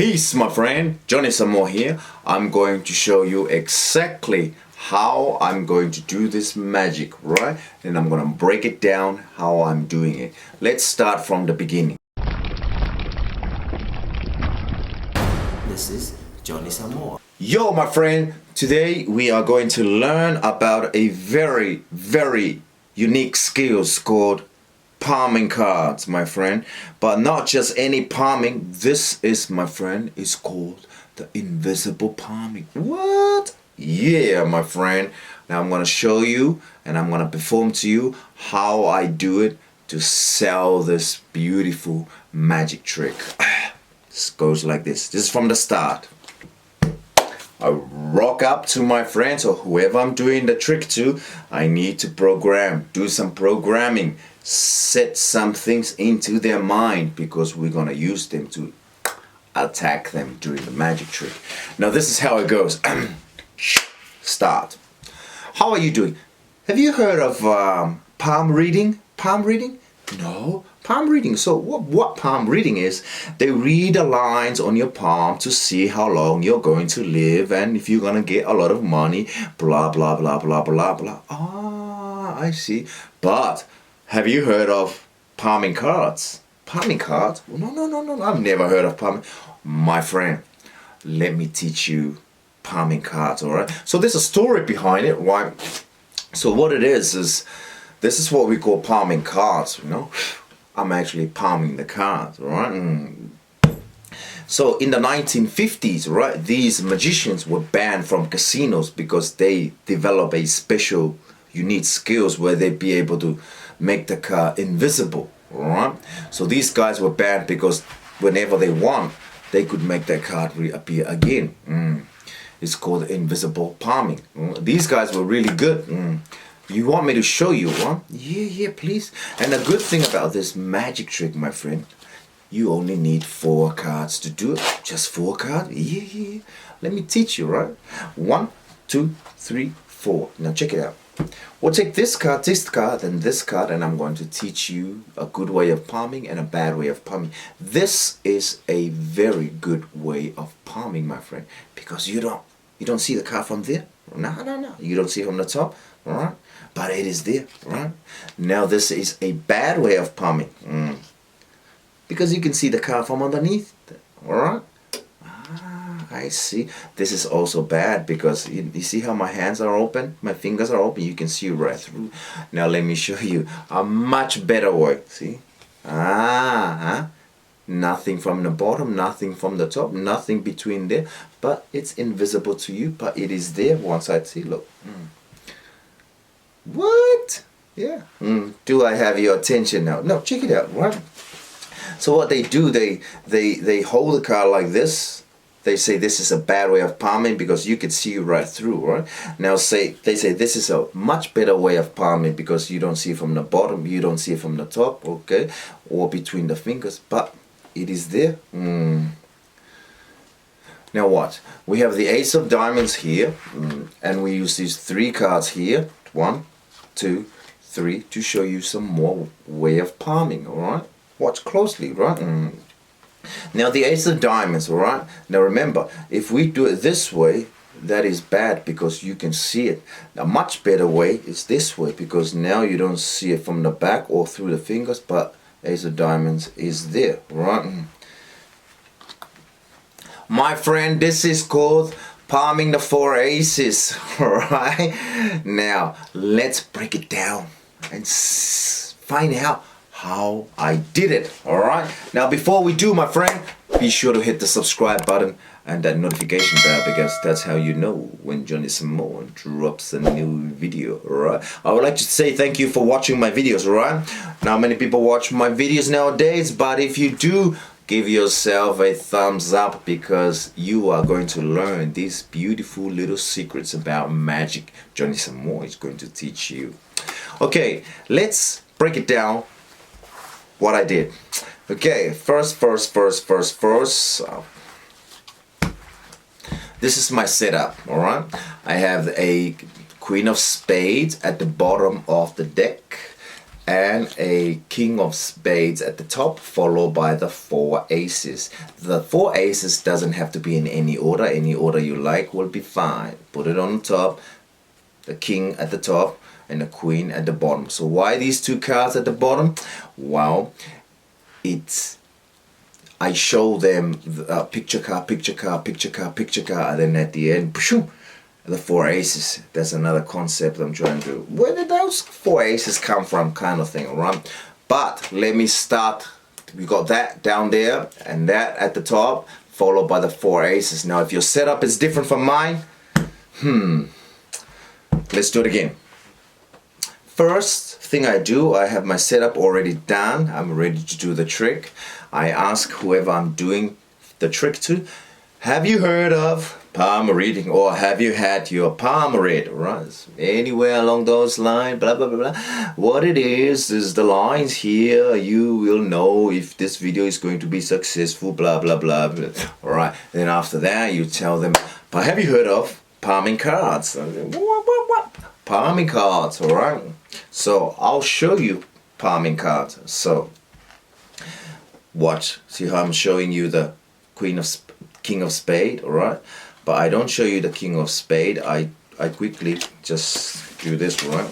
Peace, my friend. JOHNNYSAMOA here. I'm going to show you exactly how I'm going to do this magic, right? And I'm going to break it down how I'm doing it. Let's start from the beginning. This is JOHNNYSAMOA. Yo, my friend. Today we are going to learn about a very, very unique skills called palming cards, my friend. But not just any palming. This is, my friend, is called the invisible palming. What? Yeah, my friend. Now I'm going to show you and I'm going to perform to you how I do it to sell this beautiful magic trick. This goes like this. This is from the start. I rock up to my friends or whoever I'm doing the trick to. I need to do some programming, set some things into their mind because we're gonna use them to attack them during the magic trick. Now this is how it goes. Start. How are you doing? Have you heard of palm reading? Palm reading? No. Palm reading. So what palm reading is, they read the lines on your palm to see how long you're going to live and if you're going to get a lot of money, blah, blah, blah, blah, blah, blah. Ah, I see. But have you heard of palming cards? Palming cards? No. I've never heard of palming. My friend, let me teach you palming cards, all right? So there's a story behind it, right? So what it is this is what we call palming cards, you know? I'm actually palming the cards, right? So in the 1950s, right, these magicians were banned from casinos because they develop a special, unique skills where they'd be able to make the card invisible, right? So these guys were banned because whenever they won, they could make that card reappear again. It's called invisible palming. These guys were really good. You want me to show you one? Yeah, please. And the good thing about this magic trick, my friend, you only need 4 cards to do it. Just 4 cards? Yeah. Let me teach you, right? 1, 2, 3, 4. Now check it out. We'll take this card, and this card, and I'm going to teach you a good way of palming and a bad way of palming. This is a very good way of palming, my friend, because you don't see the card from there. No. You don't see it from the top, all right? But it is there, right? Now this is a bad way of palming, because you can see the card from underneath, all right? I see. This is also bad because you see how my hands are open, my fingers are open. You can see right through. Now let me show you a much better way. See? Nothing from the bottom, nothing from the top, nothing between there, but it's invisible to you, but it is there. One side, see, look. What? Yeah. Do I have your attention now? No, check it out, right? So what they do, they hold the card like this. They say this is a bad way of palming because you can see right through, right? Now they say this is a much better way of palming because you don't see it from the bottom, you don't see it from the top, okay? Or between the fingers, but it is there. Now what? We have the Ace of Diamonds here, and we use these 3 cards here. 1, 2, 3 to show you some more way of palming, alright? Watch closely, right? Now the Ace of Diamonds, alright? Now remember, if we do it this way, that is bad because you can see it. A much better way is this way because now you don't see it from the back or through the fingers, but Ace of Diamonds is there, right? My friend, this is called palming the 4 aces, alright? Now, let's break it down and find out how I did it, alright? Now, before we do, my friend, be sure to hit the subscribe button and that notification bell because that's how you know when JOHNNYSAMOA drops a new video, alright? I would like to say thank you for watching my videos, alright? Not many people watch my videos nowadays, but if you do, give yourself a thumbs up because you are going to learn these beautiful little secrets about magic. JOHNNYSAMOA is going to teach you. Okay, let's break it down what I did. Okay, first. This is my setup, alright? I have a Queen of Spades at the bottom of the deck. and a king of spades at the top, followed by the 4 aces. The 4 aces doesn't have to be in any order you like will be fine. Put it on top, the king at the top and the queen at the bottom. So why these 2 cards at the bottom? Well, I show them picture card, picture card, picture card, picture card, and then at the end, the 4 aces. That's another concept I'm trying to do. Where did those 4 aces come from, kind of thing, right? But let me start. We got that down there and that at the top, followed by the 4 aces. Now, if your setup is different from mine, let's do it again. First thing I do, I have my setup already done. I'm ready to do the trick. I ask whoever I'm doing the trick to, have you heard of palm reading, or have you had your palm read? Right? Anywhere along those lines, blah blah blah blah. What it is the lines here. You will know if this video is going to be successful. Blah blah blah. Blah. All right. Then after that, you tell them, but have you heard of palming cards? What? Palming cards. All right. So I'll show you palming cards. So watch. See how I'm showing you the king of spade. All right. But I don't show you the king of spade. I quickly just do this, right?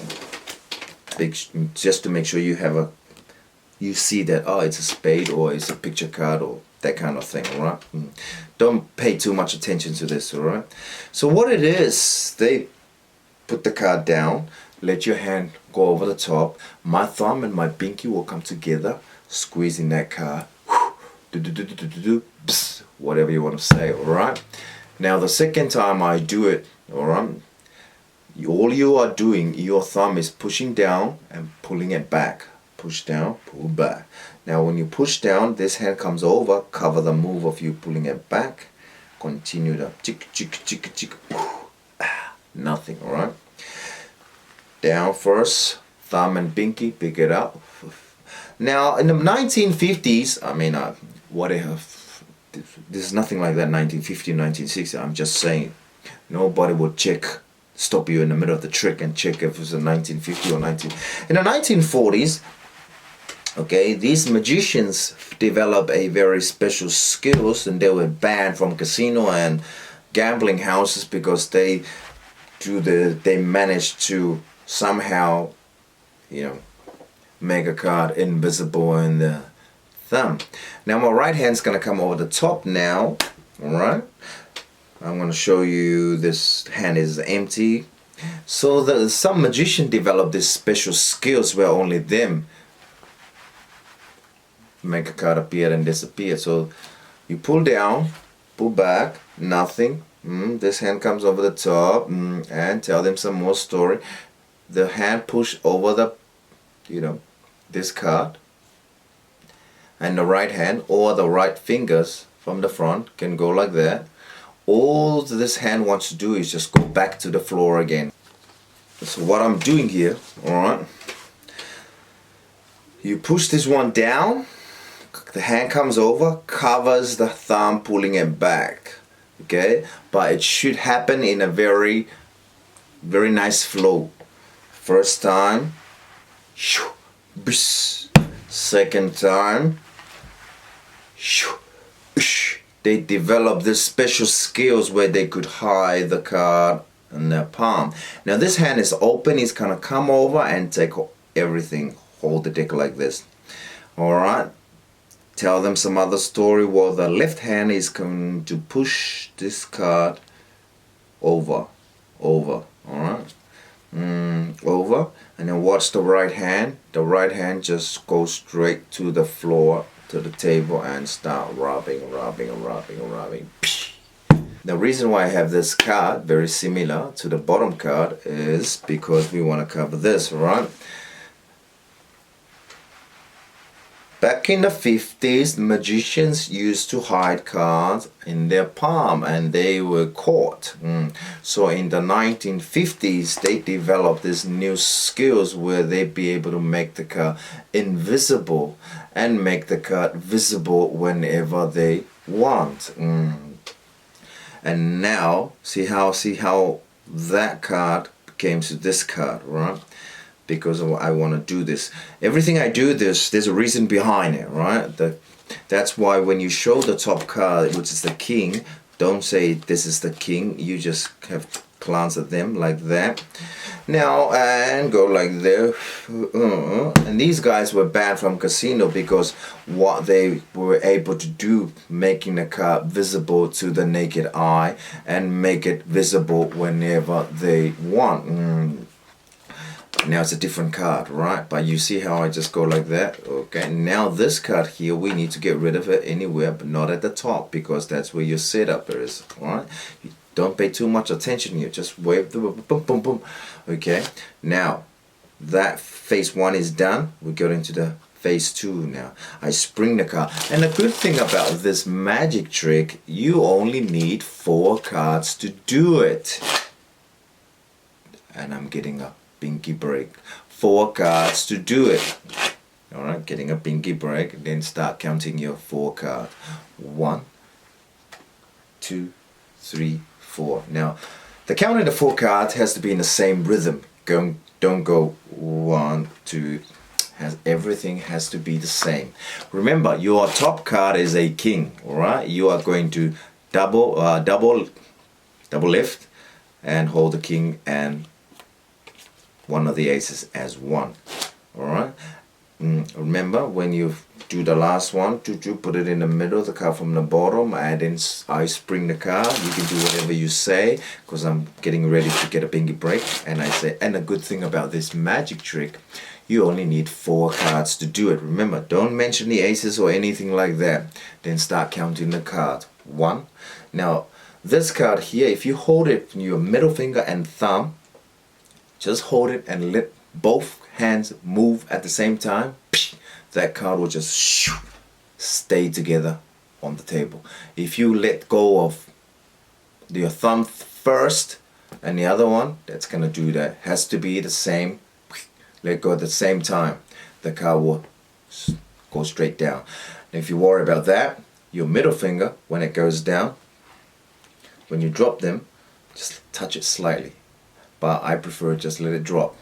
Just to make sure you see that, oh, it's a spade or it's a picture card or that kind of thing, right? Don't pay too much attention to this, all right? So what it is, they put the card down, let your hand go over the top. My thumb and my pinky will come together, squeezing that card. Whatever you want to say, all right? Now the second time I do it, alright, all you are doing, your thumb is pushing down and pulling it back. Push down, pull back. Now when you push down, this hand comes over, cover the move of you pulling it back. Continue the chick, chick, chick, chick. Nothing, alright? Down first, thumb and pinky, pick it up. Now in the 1950s, I mean, there's nothing like that 1950, 1960. I'm just saying, nobody would stop you in the middle of the trick and check if it was a 1950 or 19. In the 1940s, okay, these magicians developed a very special skills, and they were banned from casino and gambling houses because they managed to somehow, make a card invisible in the thumb. Now my right hand's gonna come over the top now. Alright, I'm gonna show you this hand is empty. So some magician developed this special skills where only them make a card appear and disappear. So you pull down, pull back, nothing. This hand comes over the top, and tell them some more story. The hand push over the this card, and the right hand or the right fingers from the front can go like that. All this hand wants to do is just go back to the floor again. So what I'm doing here, alright, you push this one down, the hand comes over, covers the thumb, pulling it back, okay? But it should happen in a very, very nice flow. First time, second time, they developed this special skills where they could hide the card in their palm. Now this hand is open, he's gonna come over and take everything, hold the deck like this. Alright, tell them some other story where the left hand is going to push this card over, alright, over, and then watch the right hand. The right hand just goes straight to the floor, to the table, and start rubbing. The reason why I have this card very similar to the bottom card is because we want to cover this, right? Back in the 50s, magicians used to hide cards in their palm and they were caught. So in the 1950s, they developed these new skills where they'd be able to make the card invisible and make the card visible whenever they want. And now, see how that card came to this card, right? because I want to do this. Everything I do, there's a reason behind it, right? That's why when you show the top card, which is the king, don't say this is the king. You just have to glance at them like that. Now, and go like there. And these guys were banned from casino because what they were able to do, making the card visible to the naked eye and make it visible whenever they want. Now it's a different card, right? But you see how I just go like that? Okay, now this card here, we need to get rid of it anywhere but not at the top, because that's where your setup is, right? You don't pay too much attention here, just wave the boom, boom, boom. Okay, now that phase 1 is done, we go into the phase 2 now. I spring the card, and the good thing about this magic trick, you only need 4 cards to do it. And I'm getting a pinky break. 4 cards to do it. Alright, getting a pinky break, then start counting your 4 cards. 1, 2, 3, 4. Now, the counting the 4 cards has to be in the same rhythm. Don't go 1, 2. Everything has to be the same. Remember, your top card is a king. Alright, you are going to double lift and hold the king and one of the aces as 1. Alright, remember when you do the last one, to put it in the middle, the card from the bottom, and then I spring the card. You can do whatever you say, because I'm getting ready to get a pinky break. And I say, and the good thing about this magic trick, you only need 4 cards to do it. Remember, don't mention the aces or anything like that. Then start counting the card. 1. Now this card here, if you hold it in your middle finger and thumb, just hold it and let both hands move at the same time. That card will just stay together on the table. If you let go of your thumb first and the other one, that's gonna do that. Has to be the same. Let go at the same time. The card will go straight down. And if you worry about that, your middle finger, when it goes down, when you drop them, just touch it slightly. But I prefer just let it drop.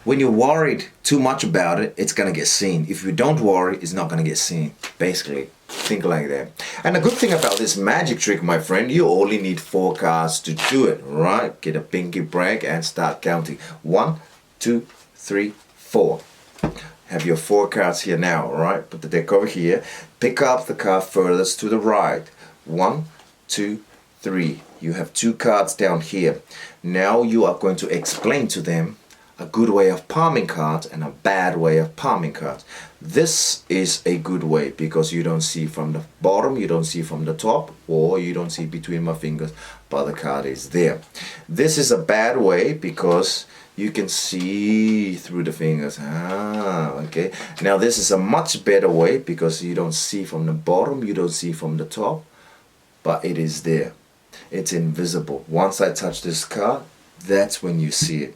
When you're worried too much about it, it's gonna get seen. If you don't worry, it's not gonna get seen. Basically, think like that. And the good thing about this magic trick, my friend, you only need 4 cards to do it, right? Get a pinky break and start counting. 1, 2, 3, 4. Have your 4 cards here now, right? Put the deck over here. Pick up the card furthest to the right. 1, 2, 3. You have 2 cards down here. Now you are going to explain to them a good way of palming cards and a bad way of palming cards. This is a good way because you don't see from the bottom, you don't see from the top, or you don't see between my fingers, but the card is there. This is a bad way because you can see through the fingers. Okay. Now this is a much better way because you don't see from the bottom, you don't see from the top, but it is there. It's invisible. Once I touch this card, that's when you see it.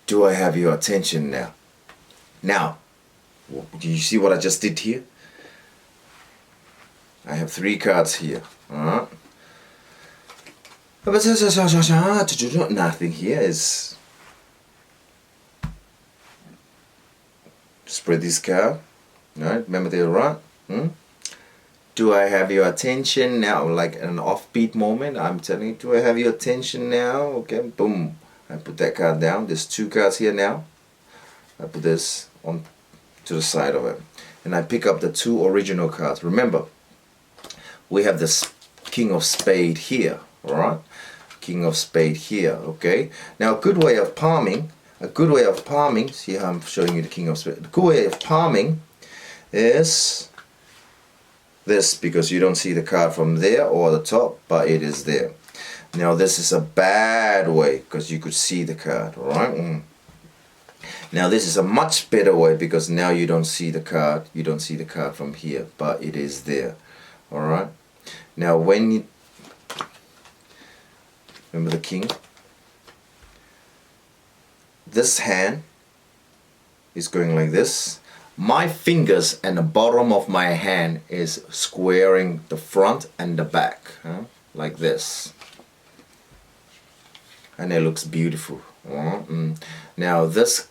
Do I have your attention now? Now, do you see what I just did here? I have 3 cards here. Nothing here is spread this card. Alright, remember they're right. Do I have your attention now? Like an offbeat moment, I'm telling you, do I have your attention now? Okay, boom. I put that card down. There's 2 cards here now. I put this on to the side of it. And I pick up the 2 original cards. Remember, we have this King of Spade here. Alright? King of Spade here. Okay? Now a good way of palming, see how I'm showing you the King of Spade. A good way of palming is this, because you don't see the card from there or the top, but it is there. Now this is a bad way because you could see the card, alright? Now this is a much better way because now you don't see the card, from here, but it is there, alright? Now when you remember the king, this hand is going like this. My fingers and the bottom of my hand is squaring the front and the back, like this. And it looks beautiful, Now this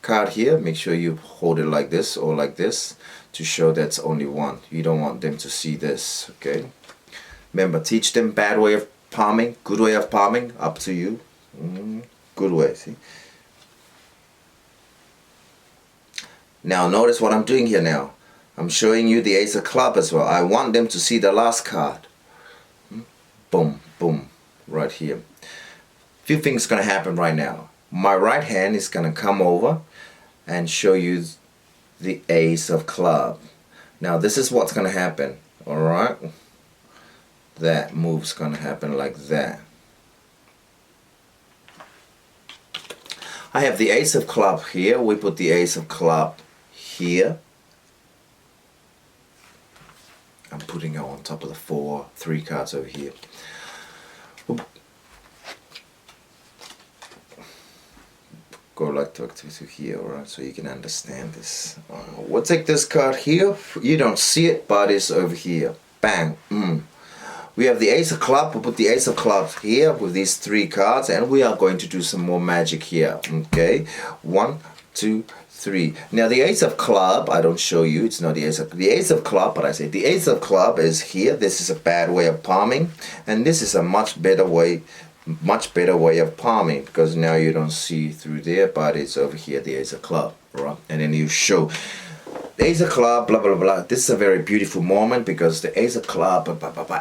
card here, make sure you hold it like this or like this to show that's only one. You don't want them to see this, okay? Remember, teach them bad way of palming, good way of palming, up to you. Good way, see? Now notice what I'm doing here now. I'm showing you the ace of club as well. I want them to see the last card. Boom, boom, right here. Few things gonna happen right now. My right hand is gonna come over and show you the ace of club. Now this is what's gonna happen, alright? That move's gonna happen like that. I have the ace of club here. We put the ace of club here. I'm putting it on top of the three cards over here. Go like to here, alright, so you can understand this. We'll take this card here. You don't see it, but it's over here. Bang. We have the ace of club. We'll put the ace of clubs here with these three cards, and we are going to do some more magic here. Okay, 1, 2, 3. Now the ace of club, I don't show you. It's not the ace of club, but I say the ace of club is here. This is a bad way of palming, and this is a much better way of palming, because now you don't see through there, but it's over here, the ace of club, right? And then you show the ace of club, blah blah blah. This is a very beautiful moment because the ace of club,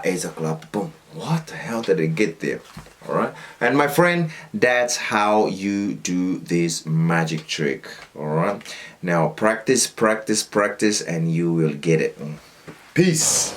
ace of club, boom. What the hell did it get there? Alright, and my friend, that's how you do this magic trick. Alright, now practice, practice, practice, and you will get it. Peace.